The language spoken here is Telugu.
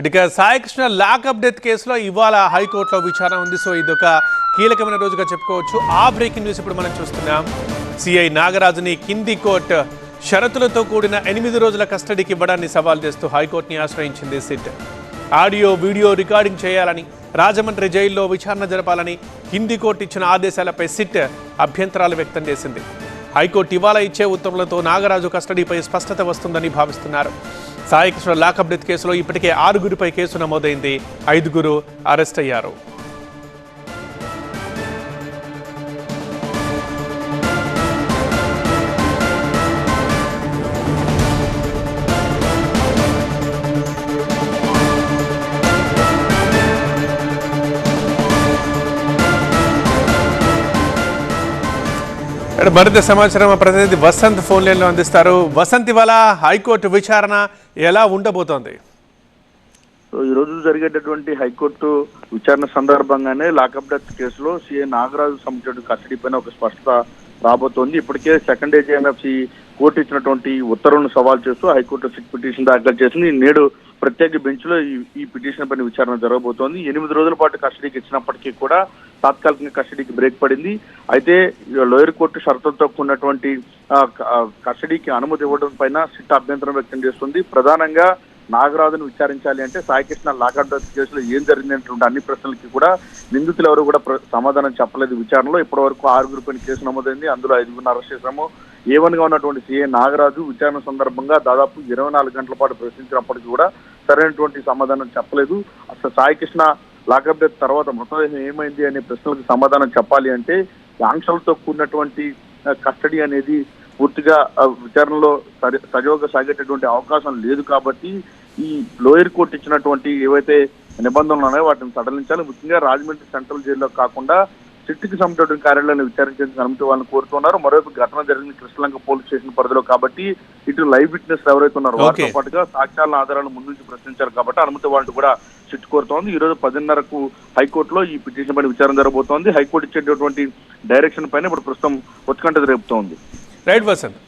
ఇక సాయికృష్ణ లాకప్ డెత్ కేసులో ఇవాళ హైకోర్టులో విచారణ ఉంది. సో ఇదొక కీలకమైన రోజుగా చెప్పుకోవచ్చు. ఆ బ్రేకింగ్ న్యూస్ ఇప్పుడు మనం చూస్తున్నాం. సిఐ నాగరాజుని కింది కోర్టు షరతులతో కూడిన 8 రోజుల కస్టడీకి ఇవ్వడాన్ని సవాల్ చేస్తూ హైకోర్టుని ఆశ్రయించింది సిట్. ఆడియో వీడియో రికార్డింగ్ చేయాలని, రాజమండ్రి జైల్లో విచారణ జరపాలని కింది కోర్టు ఇచ్చిన ఆదేశాలపై సిట్ అభ్యంతరాలు వ్యక్తం చేసింది. హైకోర్టు ఇవాళ ఇచ్చే ఉత్తర్వులతో నాగరాజు కస్టడీపై స్పష్టత వస్తుందని భావిస్తున్నారు. సాయికృష్ణ లాకప్ డెత్ కేసులో ఇప్పటికే 6గురిపై కేసు నమోదైంది. 5గురు అరెస్ట్ అయ్యారు. మరింత సమాచారం మా ప్రతినిధి వసంత్ ఫోన్ లైన్లో అందిస్తారు. వసంత్, ఇవాళ హైకోర్టు విచారణ ఎలా ఉండబోతోంది? ఈ రోజు జరిగేటటువంటి హైకోర్టు విచారణ సందర్భంగానే లాకప్ డెత్ కేసులో సిఐ నాగరాజు సంబంధించిన కస్టడీ పైన ఒక స్పష్టత రాబోతోంది. ఇప్పటికే సెకండ్ ఏజీఎంఎఫ్సి కోర్టు ఇచ్చినటువంటి ఉత్తర్వులను సవాల్ చేస్తూ హైకోర్టు సిట్ పిటిషన్ దాఖలు చేసింది. నేడు ప్రత్యేక బెంచ్ లో ఈ పిటిషన్ పైన విచారణ జరగబోతోంది. 8 రోజుల పాటు కస్టడీకి ఇచ్చినప్పటికీ కూడా తాత్కాలికంగా కస్టడీకి బ్రేక్ పడింది. అయితే లోయర్ కోర్టు షరతులతో కూడినటువంటి కస్టడీకి అనుమతి ఇవ్వడం పైన సిట్ అభ్యంతరం వ్యక్తం చేస్తుంది. ప్రధానంగా నాగరాజును విచారించాలి అంటే సాయికృష్ణ లాకప్ డెత్ కేసులో ఏం జరిగిందనేటువంటి అన్ని ప్రశ్నలకి కూడా నిందితులు ఎవరు కూడా సమాధానం చెప్పలేదు. విచారణలో ఇప్పటి వరకు 6గురిపైన కేసు నమోదైంది. అందులో 5గురిని అరెస్ట్ చేశాము. A1గా ఉన్నటువంటి సిఐ నాగరాజు విచారణ సందర్భంగా దాదాపు 24 గంటల పాటు ప్రశ్నించినప్పటికీ కూడా సరైనటువంటి సమాధానం చెప్పలేదు. అసలు సాయికృష్ణ లాకప్ డెత్ తర్వాత మృతదేహం ఏమైంది అనే ప్రశ్నలకు సమాధానం చెప్పాలి అంటే ఆంక్షలతో కూడినటువంటి కస్టడీ అనేది పూర్తిగా విచారణలో సజావుగా సాగేటటువంటి అవకాశం లేదు. కాబట్టి ఈ లోయర్ కోర్టు ఇచ్చినటువంటి ఏవైతే నిబంధనలు ఉన్నాయో వాటిని సడలించాలి. ముఖ్యంగా రాజమండ్రి సెంట్రల్ జైల్లో కాకుండా సిట్కి సంబంధించిన కార్యాలయాన్ని విచారించేందుకు అనుమతి వాళ్ళని కోరుతున్నారు. మరోవైపు ఘటన జరిగింది కృష్ణలంక పోలీస్ స్టేషన్ పరిధిలో కాబట్టి ఇటు లైవ్ విట్నెస్ ఎవరైతే ఉన్నారో వారితో పాటుగా సాక్ష్యాలను ఆధారాలను ముందు నుంచి ప్రశ్నించారు కాబట్టి అనుమతి వాళ్ళు కూడా సిట్ కోరుతోంది. ఈ రోజు 10:30కు హైకోర్టులో ఈ పిటిషన్ పైన విచారణ జరగబోతోంది. హైకోర్టు ఇచ్చేటటువంటి డైరెక్షన్ పైన ఇప్పుడు ప్రస్తుతం ఉత్కంఠ రేపుతోంది. రైట్ వసంత్.